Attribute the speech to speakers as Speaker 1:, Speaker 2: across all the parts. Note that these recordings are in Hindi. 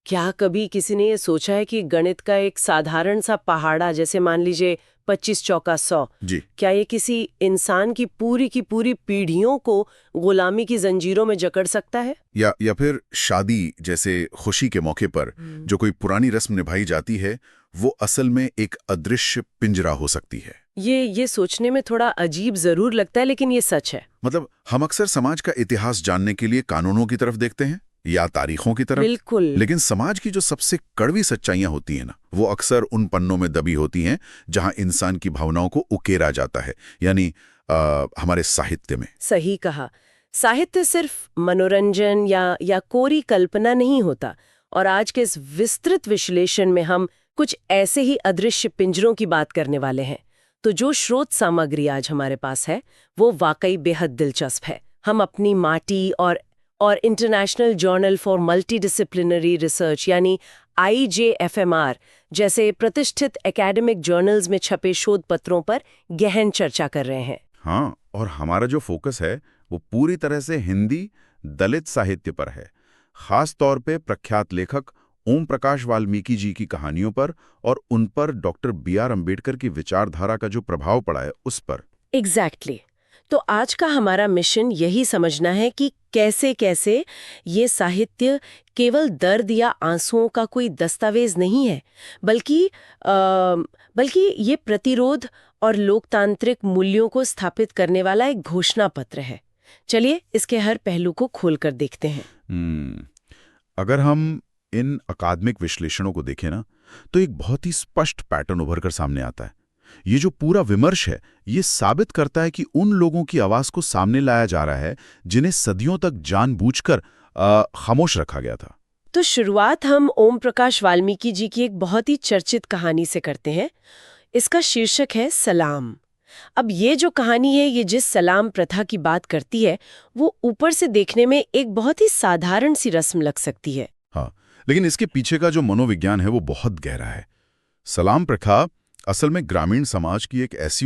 Speaker 1: क्या कभी किसी ने ये सोचा है कि गणित का एक साधारण सा पहाड़ा, जैसे मान लीजिए 25 चौका 100,
Speaker 2: जी।
Speaker 1: क्या ये किसी इंसान की पूरी पीढ़ियों को गुलामी की जंजीरों में जकड़ सकता है?
Speaker 2: या फिर शादी जैसे खुशी के मौके पर जो कोई पुरानी रस्म निभाई जाती है, वो असल में एक अदृश्य पिंजरा हो सकती है।
Speaker 1: ये सोचने में थोड़ा अजीब जरूर लगता है, लेकिन ये सच है।
Speaker 2: मतलब हम अक्सर समाज का इतिहास जानने के लिए कानूनों की तरफ देखते हैं या तारीखों की तरफ।
Speaker 1: बिल्कुल।
Speaker 2: लेकिन समाज की जो सबसे कड़वी सच्चाइयां होती हैं ना, वो अक्सर उन पन्नों में दबी होती हैं जहां इंसान की भावनाओं को उकेरा जाता है, यानी हमारे साहित्य में।
Speaker 1: सही कहा। साहित्य सिर्फ मनोरंजन या कोरी कल्पना नहीं होता, और आज के इस विस्तृत विश्लेषण में हम कुछ ऐसे ही अदृश्य पिंजरों की बात करने वाले हैं। तो जो स्रोत सामग्री आज हमारे पास है वो वाकई बेहद दिलचस्प है। हम अपनी माटी और international journal for multidisciplinary research यानी IJFMR जैसे प्रतिष्ठित एकेडमिक जर्नल्स में छपे शोध पत्रों पर गहन चर्चा कर रहे हैं।
Speaker 2: हाँ, और हमारा जो फोकस है वो पूरी तरह से हिंदी दलित साहित्य पर है, खास तौर पे प्रख्यात लेखक ओम प्रकाश वाल्मीकि जी की कहानियों पर और उन पर डॉक्टर BR अम्बेडकर की विचारधारा का जो प्रभाव पड़ा है उस पर।
Speaker 1: एग्जैक्टली। तो आज का हमारा मिशन यही समझना है कि कैसे कैसे ये साहित्य केवल दर्द या आंसुओं का कोई दस्तावेज नहीं है, बल्कि ये प्रतिरोध और लोकतांत्रिक मूल्यों को स्थापित करने वाला एक घोषणा पत्र है। चलिए इसके हर पहलू को खोलकर देखते हैं।
Speaker 2: अगर हम इन अकादमिक विश्लेषणों को देखें ना, तो एक बहुत ही स्पष्ट पैटर्न उभर कर सामने आता है। ये जो पूरा विमर्श है, ये साबित करता है कि उन लोगों की आवाज को सामने लाया जा रहा है जिन्हें सदियों तक जानबूझकर खामोश रखा गया था।
Speaker 1: तो शुरुआत हम ओम प्रकाश वाल्मीकि जी की एक बहुत ही चर्चित कहानी से करते हैं। इसका शीर्षक है सलाम। अब ये जो कहानी है, ये जिस सलाम प्रथा की बात करती है, वो ऊपर से देखने में एक बहुत ही साधारण सी रस्म लग सकती है।
Speaker 2: हाँ, लेकिन इसके पीछे का जो मनोविज्ञान है वो बहुत गहरा है। सलाम प्रथा असल में ग्रामीण समाज की एक ऐसी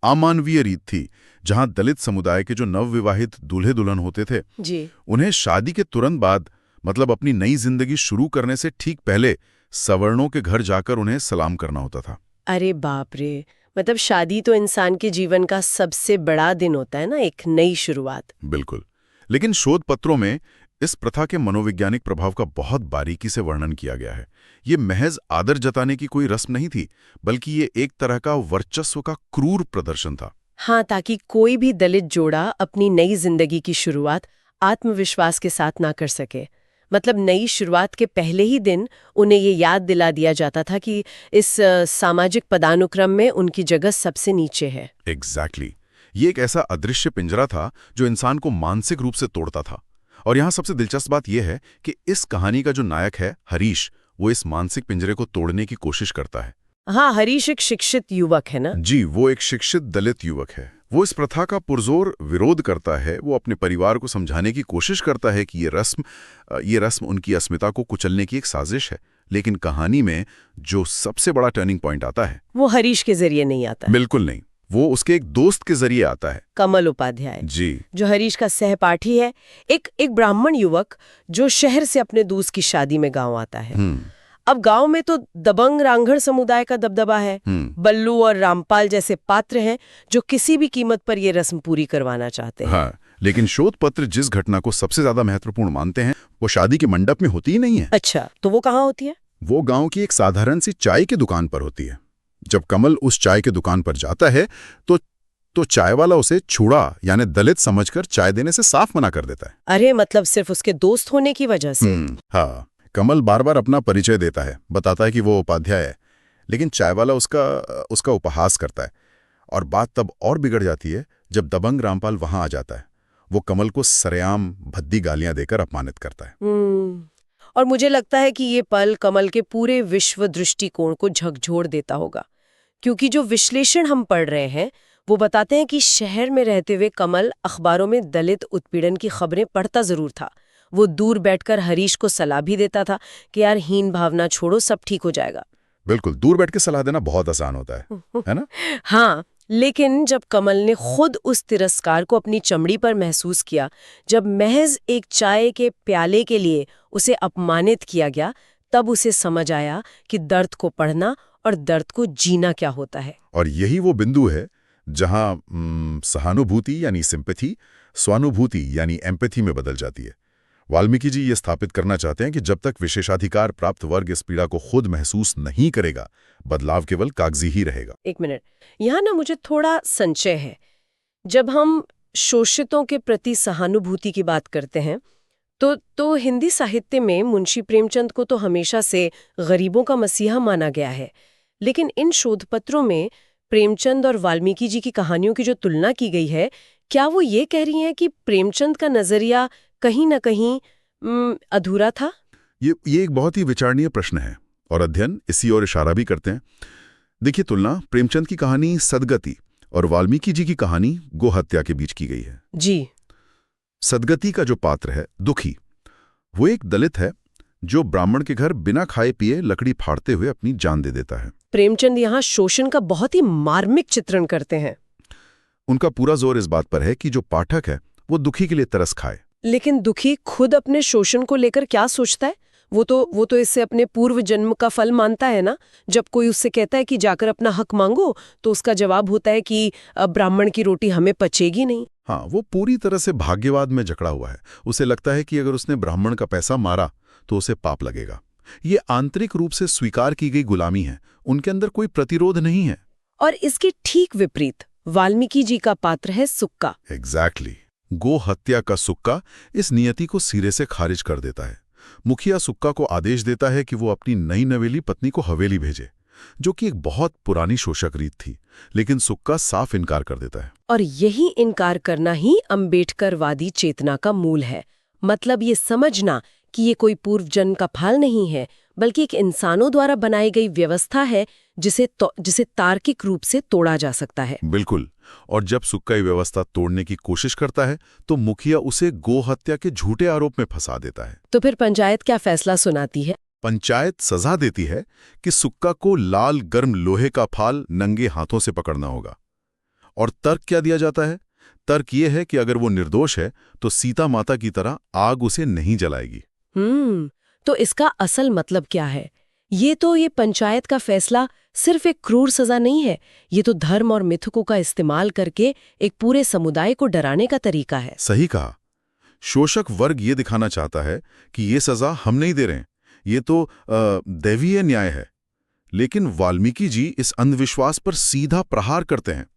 Speaker 2: अमानवीय रीत थी जहां दलित समुदाय के जो नवविवाहित दूल्हे दुल्हन होते थे
Speaker 1: जी।
Speaker 2: उन्हें शादी के तुरंत बाद, मतलब अपनी नई जिंदगी शुरू करने से ठीक पहले, सवर्णों के घर जाकर उन्हें सलाम करना होता था।
Speaker 1: अरे बाप रे! मतलब शादी तो इंसान के जीवन का सबसे बड़ा दिन होता है ना, एक नई शुरुआत।
Speaker 2: बिल्कुल। लेकिन शोध पत्रों में इस प्रथा के मनोवैज्ञानिक प्रभाव का बहुत बारीकी से वर्णन किया गया है। ये महज आदर जताने की कोई रस्म नहीं थी, बल्कि ये एक तरह का वर्चस्व का क्रूर प्रदर्शन था।
Speaker 1: हाँ, ताकि कोई भी दलित जोड़ा अपनी नई जिंदगी की शुरुआत आत्मविश्वास के साथ ना कर सके। मतलब नई शुरुआत के पहले ही दिन उन्हें ये याद दिला दिया जाता था कि इस सामाजिक पदानुक्रम में उनकी जगह सबसे नीचे है।
Speaker 2: एग्जैक्टली। ये एक ऐसा अदृश्य पिंजरा था जो इंसान को मानसिक रूप से तोड़ता था। और यहाँ सबसे दिलचस्प बात यह है कि इस कहानी का जो नायक है हरीश, वो इस मानसिक पिंजरे को तोड़ने की कोशिश करता है।
Speaker 1: हाँ, हरीश एक शिक्षित युवक है ना?
Speaker 2: जी, वो एक शिक्षित दलित युवक है। वो इस प्रथा का पुरजोर विरोध करता है। वो अपने परिवार को समझाने की कोशिश करता है कि ये रस्म उनकी अस्मिता को कुचलने की एक साजिश है। लेकिन कहानी में जो सबसे बड़ा टर्निंग पॉइंट आता है,
Speaker 1: वो हरीश के जरिए नहीं आता।
Speaker 2: बिल्कुल नहीं, वो उसके एक दोस्त के जरिए आता है,
Speaker 1: कमल उपाध्याय
Speaker 2: जी,
Speaker 1: जो हरीश का सहपाठी है। एक ब्राह्मण युवक जो शहर से अपने दोस्त की शादी में गांव आता है। अब गांव में तो दबंग रांघड़ समुदाय का दबदबा है। बल्लू और रामपाल जैसे पात्र हैं जो किसी भी कीमत पर ये रस्म पूरी करवाना चाहते हैं।
Speaker 2: हाँ, लेकिन शोध पत्र जिस घटना को सबसे ज्यादा महत्वपूर्ण मानते हैं वो शादी के मंडप में होती ही नहीं है।
Speaker 1: अच्छा, तो वो कहाँ होती है?
Speaker 2: वो गांव की एक साधारण सी चाय की दुकान पर होती है। जब कमल उस चाय की दुकान पर जाता है तो चाय वाला उसे छुड़ा यानी दलित समझकर चाय देने से साफ मना कर देता है।
Speaker 1: अरे मतलब सिर्फ उसके दोस्त होने की वजह से?
Speaker 2: हाँ, कमल बार बार अपना परिचय देता है, बताता है कि वो उपाध्याय है, लेकिन चाय वाला उसका उपहास करता है। और बात तब और बिगड़ जाती है जब दबंग रामपाल वहां आ जाता है। वो कमल को सरेआम भद्दी गालियां देकर अपमानित करता है।
Speaker 1: और मुझे लगता है कि ये पल कमल के पूरे विश्व दृष्टिकोण को झकझोर देता होगा, क्योंकि जो विश्लेषण हम पढ़ रहे हैं वो बताते हैं कि शहर में रहते हुए कमल अखबारों में दलित उत्पीड़न की खबरें पढ़ता जरूर था। वो दूर बैठकर हरीश को सलाह भी देता था कि यार हीन भावना छोड़ो, सब ठीक हो जाएगा।
Speaker 2: बिल्कुल, दूर बैठ के सलाह देना बहुत आसान होता है ना?
Speaker 1: हाँ, लेकिन जब कमल ने खुद उस तिरस्कार को अपनी चमड़ी पर महसूस किया, जब महज एक चाय के प्याले के लिए उसे अपमानित किया गया, तब उसे समझ आया कि दर्द को पढ़ना और दर्द को जीना क्या होता है।
Speaker 2: और यही वो बिंदु है जहां सहानुभूति यानी सिंपैथी स्वानुभूति यानी एम्पैथी में बदल जाती है। वाल्मीकि जी ये स्थापित करना चाहते हैं कि जब तक विशेषाधिकार प्राप्त वर्ग इस पीड़ा को खुद महसूस नहीं करेगा, बदलाव केवल कागजी ही रहेगा।
Speaker 1: एक मिनट, यहाँ ना मुझे थोड़ा संशय है। जब हम शोषितों के प्रति सहानुभूति की बात करते हैं तो हिंदी साहित्य में मुंशी प्रेमचंद को तो हमेशा से गरीबों का मसीहा माना गया है, लेकिन इन शोधपत्रों में प्रेमचंद और वाल्मीकि जी की कहानियों की जो तुलना की गई है, क्या वो ये कह रही हैं कि प्रेमचंद का नजरिया कहीं न कहीं अधूरा था?
Speaker 2: ये एक बहुत ही विचारणीय प्रश्न है और अध्ययन इसी ओर इशारा भी करते हैं। देखिए, तुलना प्रेमचंद की कहानी सदगति और वाल्मीकि जी की कहानी गोहत्या के बीच की गई है।
Speaker 1: जी।
Speaker 2: सदगति का जो पात्र है दुखी, वो एक दलित है जो ब्राह्मण के घर बिना खाए पिए लकड़ी फाड़ते हुए अपनी जान दे देता है।
Speaker 1: प्रेमचंद यहाँ शोषण का बहुत ही मार्मिक चित्रण करते हैं।
Speaker 2: उनका पूरा जोर इस बात पर है कि जो पाठक है वो दुखी के लिए तरस खाए।
Speaker 1: लेकिन दुखी खुद अपने शोषण को लेकर क्या सोचता है? वो तो इससे अपने पूर्व जन्म का फल मानता है ना। जब कोई उससे कहता है कि जाकर अपना हक मांगो, तो उसका जवाब होता है कि ब्राह्मण की रोटी हमें पचेगी नहीं।
Speaker 2: हाँ, वो पूरी तरह से भाग्यवाद में जकड़ा हुआ है। उसे लगता है कि अगर उसने ब्राह्मण का पैसा मारा तो उसे पाप लगेगा। ये आंतरिक रूप से स्वीकार की गई गुलामी है, उनके अंदर कोई प्रतिरोध नहीं है।
Speaker 1: और इसके ठीक विपरीत वाल्मीकि जी का पात्र है सुक्का।
Speaker 2: एग्जैक्टली। गो हत्या का सुक्का इस नियति को सिरे से खारिज कर देता है। मुखिया सुक्का को आदेश देता है कि वो अपनी नई नवेली पत्नी को हवेली भेजे, जो कि एक बहुत पुरानी शोषक रीत थी, लेकिन सुक्का साफ इनकार कर देता है।
Speaker 1: और यही इनकार करना ही अम्बेडकरवादी चेतना का मूल है। मतलब ये समझना कि ये कोई पूर्व जन्म का फल नहीं है, बल्कि एक इंसानों द्वारा बनाई गई व्यवस्था है जिसे तार्किक रूप से तोड़ा जा सकता है।
Speaker 2: बिल्कुल। और जब सुक्का ये व्यवस्था तोड़ने की कोशिश करता है तो मुखिया उसे गो हत्या के झूठे आरोप में फंसा देता है।
Speaker 1: तो फिर पंचायत क्या फैसला सुनाती है?
Speaker 2: पंचायत सजा देती है कि सुक्का को लाल गर्म लोहे का फाल नंगे हाथों से पकड़ना होगा। और तर्क क्या दिया जाता है? तर्क ये है कि अगर वो निर्दोष है तो सीता माता की तरह आग उसे नहीं जलाएगी।
Speaker 1: तो इसका असल मतलब क्या है? ये पंचायत का फैसला सिर्फ एक क्रूर सजा नहीं है, ये तो धर्म और मिथकों का इस्तेमाल करके एक पूरे समुदाय को डराने का तरीका है।
Speaker 2: सही कहा। शोषक वर्ग ये दिखाना चाहता है कि ये सजा हम नहीं दे रहे हैं, ये तो दैवीय न्याय है। लेकिन वाल्मीकि जी इस अंधविश्वास पर सीधा प्रहार करते हैं।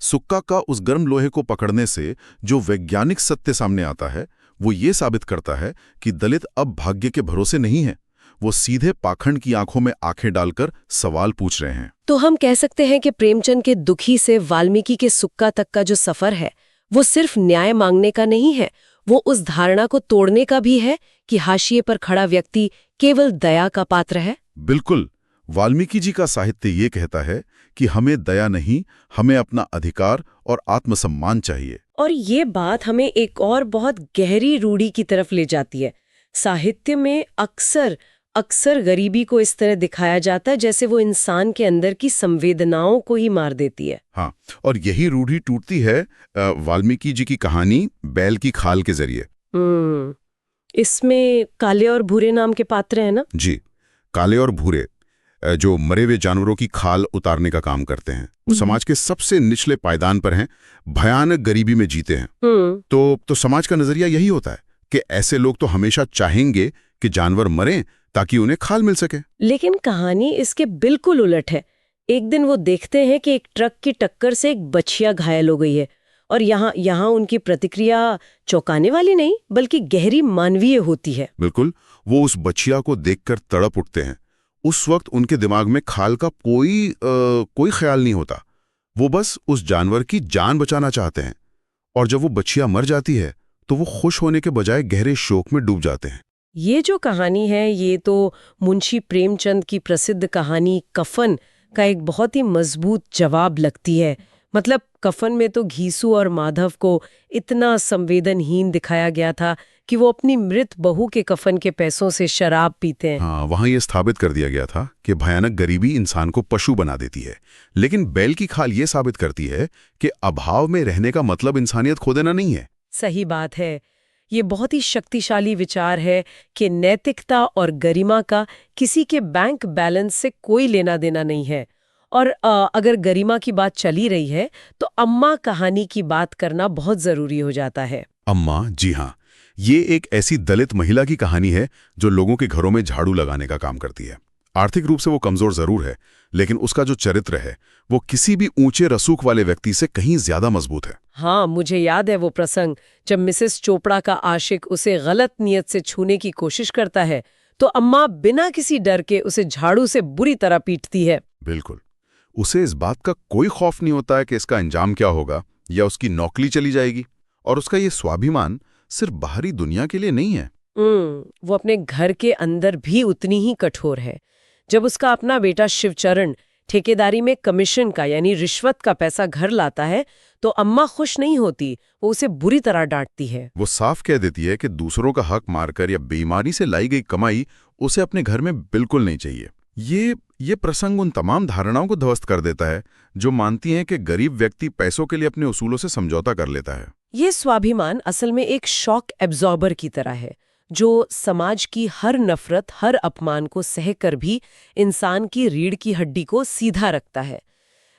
Speaker 2: सुक्का का उस गर्म लोहे को पकड़ने से जो वैज्ञानिक सत्य सामने आता है वो ये साबित करता है कि दलित अब भाग्य के भरोसे नहीं है, वो सीधे पाखंड की आंखों में आंखें डालकर सवाल पूछ रहे हैं।
Speaker 1: तो हम कह सकते हैं कि प्रेमचंद के दुखी से वाल्मीकि के सुक्का तक का जो सफर है वो सिर्फ न्याय मांगने का नहीं है, वो उस धारणा को तोड़ने का भी है कि हाशिए पर खड़ा व्यक्ति केवल दया का पात्र है।
Speaker 2: बिल्कुल। वाल्मीकि जी का साहित्य ये कहता है कि हमें दया नहीं, हमें अपना अधिकार और आत्मसम्मान चाहिए।
Speaker 1: और ये बात हमें एक और बहुत गहरी रूढ़ी की तरफ ले जाती है। साहित्य में अक्सर गरीबी को इस तरह दिखाया जाता है जैसे वो इंसान के अंदर की संवेदनाओं को ही मार देती है।
Speaker 2: हाँ, और यही रूढ़ी टूटती है वाल्मीकि जी की कहानी बैल की खाल के जरिए।
Speaker 1: इसमें काले और भूरे नाम के पात्र हैं ना?
Speaker 2: जी, काले और भूरे जो मरे हुए जानवरों की खाल उतारने का काम करते हैं। वो समाज के सबसे निचले पायदान पर हैं, भयानक गरीबी में जीते हैं। तो समाज का नजरिया यही होता है कि ऐसे लोग तो हमेशा चाहेंगे कि जानवर मरें ताकि उन्हें खाल मिल सके।
Speaker 1: लेकिन कहानी इसके बिल्कुल उलट है। एक दिन वो देखते हैं कि एक ट्रक की टक्कर से एक बछिया घायल हो गई है, और यहाँ उनकी प्रतिक्रिया चौंकाने वाली नहीं बल्कि गहरी मानवीय होती है।
Speaker 2: बिल्कुल। वो उस बछिया को देखकर तड़प उठते हैं। उस वक्त उनके दिमाग में खाल का कोई ख्याल नहीं होता। वो बस उस जानवर की जान बचाना चाहते हैं। और जब वो बछिया मर जाती है तो वो खुश होने के बजाय गहरे शोक में डूब जाते हैं।
Speaker 1: ये जो कहानी है ये तो मुंशी प्रेमचंद की प्रसिद्ध कहानी कफन का एक बहुत ही मजबूत जवाब लगती है। मतलब कफन में तो घीसू और माधव को इतना संवेदनहीन दिखाया गया था कि वो अपनी मृत बहू के कफन के पैसों से शराब पीते हैं।
Speaker 2: हाँ, वहां ये स्थापित कर दिया गया था कि भयानक गरीबी इंसान को पशु बना देती है, लेकिन बैल की खाल ये साबित करती है कि अभाव में रहने का मतलब इंसानियत खो देना नहीं है।
Speaker 1: सही बात है। ये बहुत ही शक्तिशाली विचार है कि नैतिकता और गरिमा का किसी के बैंक बैलेंस से कोई लेना देना नहीं है। और अगर गरिमा की बात चली रही है तो अम्मा कहानी की बात करना बहुत जरूरी हो जाता है।
Speaker 2: अम्मा, जी हाँ, ये एक ऐसी दलित महिला की कहानी है जो लोगों के घरों में झाड़ू लगाने का काम करती है। आर्थिक रूप से वो कमजोर जरूर है, लेकिन उसका जो चरित्र है वो किसी भी ऊंचे रसूख वाले व्यक्ति से कहीं ज्यादा मजबूत है।
Speaker 1: हाँ, मुझे याद है वो प्रसंग जब मिसेस चोपड़ा का आशिक उसे गलत नियत से छूने की कोशिश करता है तो अम्मा बिना किसी डर के उसे झाड़ू से बुरी तरह पीटती है।
Speaker 2: बिल्कुल, उसे इस बात का कोई खौफ नहीं होता है कि इसका अंजाम क्या होगा या उसकी नौकरी चली जाएगी। और उसका ये स्वाभिमान सिर्फ बाहरी दुनिया के लिए नहीं है।
Speaker 1: वो अपने घर के अंदर भी उतनी ही कठोर है। जब उसका अपना बेटा शिवचरण ठेकेदारी में कमीशन का यानी रिश्वत का पैसा घर लाता है तो अम्मा खुश नहीं होती, वो उसे बुरी तरह डांटती है।
Speaker 2: वो साफ कह देती है कि दूसरों का हक मारकर या बेईमानी से लाई गई कमाई उसे अपने घर में बिल्कुल नहीं चाहिए। ये प्रसंग उन तमाम धारणाओं को ध्वस्त कर देता है जो मानती हैं कि गरीब व्यक्ति पैसों के लिए अपने उसूलों से समझौता कर लेता है।
Speaker 1: ये स्वाभिमान असल में एक शॉक एब्जॉर्बर की तरह है जो समाज की हर नफरत, हर अपमान को सहकर भी इंसान की रीढ़ की हड्डी को सीधा रखता है।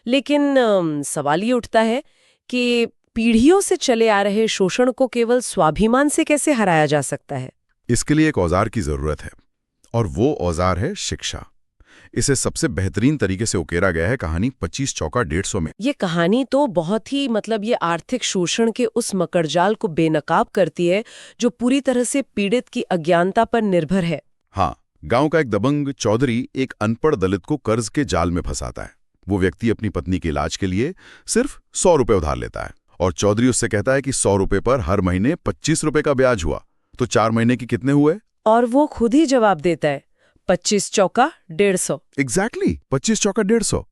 Speaker 1: लेकिन सवाल ये उठता है कि पीढ़ियों से चले आ रहे शोषण को केवल स्वाभिमान से कैसे हराया जा सकता है?
Speaker 2: इसके लिए एक औजार की जरूरत है, और वो औजार है शिक्षा। इसे सबसे बेहतरीन तरीके से उकेरा गया है कहानी 25 चौका 150 में।
Speaker 1: ये कहानी तो बहुत ही ये आर्थिक शोषण के उस मकड़जाल को बेनकाब करती है जो पूरी तरह से पीड़ित की अज्ञानता पर निर्भर है।
Speaker 2: हाँ, गांव का एक दबंग चौधरी एक अनपढ़ दलित को कर्ज के जाल में फंसाता है। वो व्यक्ति अपनी पत्नी के इलाज के लिए सिर्फ 100 रुपए उधार लेता है और चौधरी उससे कहता है कि 100 रुपए पर हर महीने 25 रुपए का ब्याज हुआ, तो 4 महीने की कितने हुए?
Speaker 1: और वो खुद ही जवाब देता है 25 चौका 150।
Speaker 2: एग्जैक्टली, 25 चौका 150।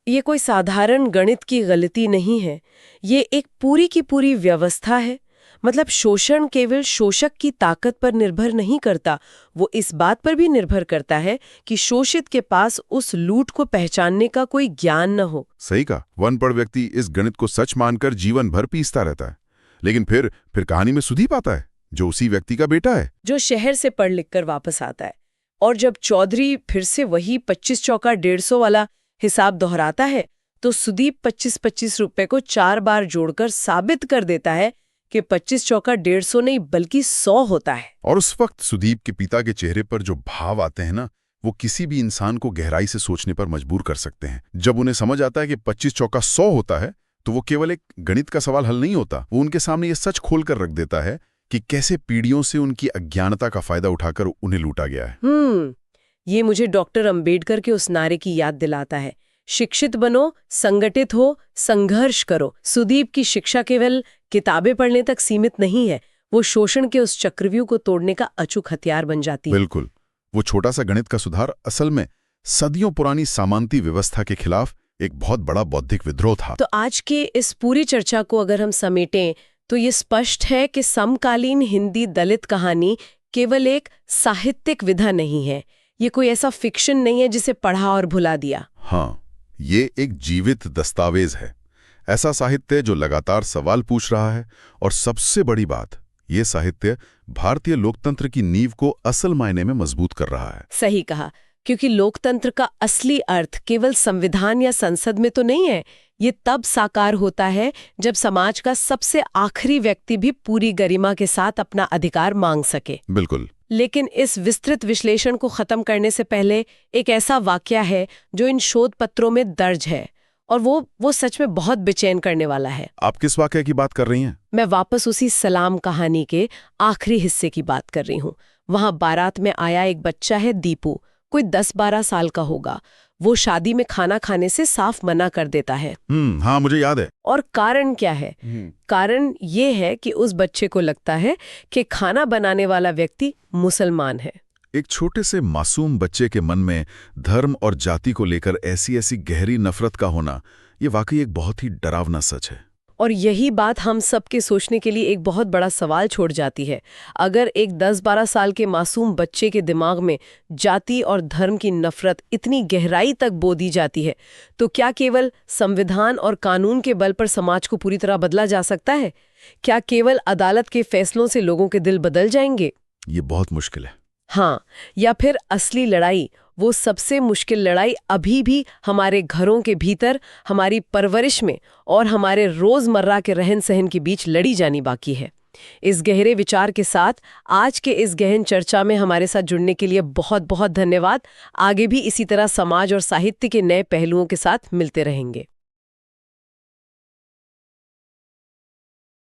Speaker 1: ये कोई साधारण गणित की गलती नहीं है, ये एक पूरी की पूरी व्यवस्था है। मतलब शोषण केवल शोषक की ताकत पर निर्भर नहीं करता, वो इस बात पर भी निर्भर करता है कि शोषित के पास उस लूट को पहचानने का कोई ज्ञान न हो।
Speaker 2: सही कहा। अनपढ़ व्यक्ति इस गणित को सच मानकर जीवन भर पीसता रहता है, लेकिन फिर कहानी में सुदीप आता है जो उसी व्यक्ति का बेटा है, जो
Speaker 1: शहर से पढ़ लिख कर वापस आता है। और जब चौधरी फिर से वही 25 चौका 150 वाला हिसाब दोहराता है तो सुदीप 25-25 रुपए को 4 बार जोड़कर साबित कर देता है कि 25 चौका 150 नहीं बल्कि 100 होता है।
Speaker 2: और उस वक्त सुदीप के पिता के चेहरे पर जो भाव आते हैं ना, वो किसी भी इंसान को गहराई से सोचने पर मजबूर कर सकते हैं। जब उन्हें समझ आता है कि 25 चौका 100 होता है तो वो केवल एक गणित का सवाल हल नहीं होता, वो उनके सामने ये सच खोल कर रख देता है कि कैसे पीढ़ियों से उनकी अज्ञानता का फायदा उठाकर उन्हें लूटा गया है।
Speaker 1: ये मुझे डॉक्टर अंबेडकर के उस नारे की याद दिलाता है, शिक्षित बनो, संगठित हो, संघर्ष करो। सुदीप की शिक्षा केवल किताबें पढ़ने तक सीमित नहीं है, वो शोषण के उस चक्रव्यूह को तोड़ने का अचूक हथियार बन जाती है।
Speaker 2: बिल्कुल, वो छोटा सा गणित का सुधार असल में सदियों पुरानी सामंती व्यवस्था के खिलाफ एक बहुत बड़ा बौद्धिक विद्रोह था।
Speaker 1: तो आज के इस पूरी चर्चा को अगर हम समेटें तो ये स्पष्ट है कि समकालीन हिंदी दलित कहानी केवल एक साहित्यिक विधा नहीं है, ये कोई ऐसा फिक्शन नहीं है जिसे पढ़ा और भुला दिया।
Speaker 2: हाँ, ये एक जीवित दस्तावेज है, ऐसा साहित्य जो लगातार सवाल पूछ रहा है। और सबसे बड़ी बात, ये साहित्य भारतीय लोकतंत्र की नींव को असल मायने में मजबूत कर रहा है।
Speaker 1: सही कहा, क्योंकि लोकतंत्र का असली अर्थ केवल संविधान या संसद में तो नहीं है, ये तब साकार होता है जब समाज का सबसे आखिरी व्यक्ति भी पूरी गरिमा के साथ अपना अधिकार मांग सके।
Speaker 2: बिल्कुल।
Speaker 1: लेकिन इस विस्तृत विश्लेषण को खत्म करने से पहले एक ऐसा वाकया है जो इन शोध पत्रों में दर्ज है और वो सच में बहुत बेचैन करने वाला है।
Speaker 2: आप किस वाकये की बात कर रही हैं?
Speaker 1: मैं वापस उसी सलाम कहानी के आखिरी हिस्से की बात कर रही हूँ। वहाँ बारात में आया एक बच्चा है दीपू, कोई 10-12 साल का होगा। वो शादी में खाना खाने से साफ मना कर देता है।
Speaker 2: हाँ, मुझे याद है।
Speaker 1: और कारण क्या है? कारण ये है कि उस बच्चे को लगता है कि खाना बनाने वाला व्यक्ति मुसलमान है।
Speaker 2: एक छोटे से मासूम बच्चे के मन में धर्म और जाति को लेकर ऐसी गहरी नफरत का होना, ये वाकई एक बहुत ही डरावना सच है।
Speaker 1: और यही बात हम सबके सोचने के लिए एक बहुत बड़ा सवाल छोड़ जाती है। अगर एक 10-12 साल के मासूम बच्चे के दिमाग में जाति और धर्म की नफरत इतनी गहराई तक बो दी जाती है, तो क्या केवल संविधान और कानून के बल पर समाज को पूरी तरह बदला जा सकता है? क्या केवल अदालत के फैसलों से लोगों के दिल बदल जाएंगे?
Speaker 2: ये बहुत मुश्किल है।
Speaker 1: हाँ, या फिर असली लड़ाई, वो सबसे मुश्किल लड़ाई अभी भी हमारे घरों के भीतर, हमारी परवरिश में और हमारे रोजमर्रा के रहन सहन के बीच लड़ी जानी बाकी है। इस गहरे विचार के साथ आज के इस गहन चर्चा में हमारे साथ जुड़ने के लिए बहुत बहुत धन्यवाद। आगे भी इसी तरह समाज और साहित्य के नए पहलुओं के साथ मिलते रहेंगे।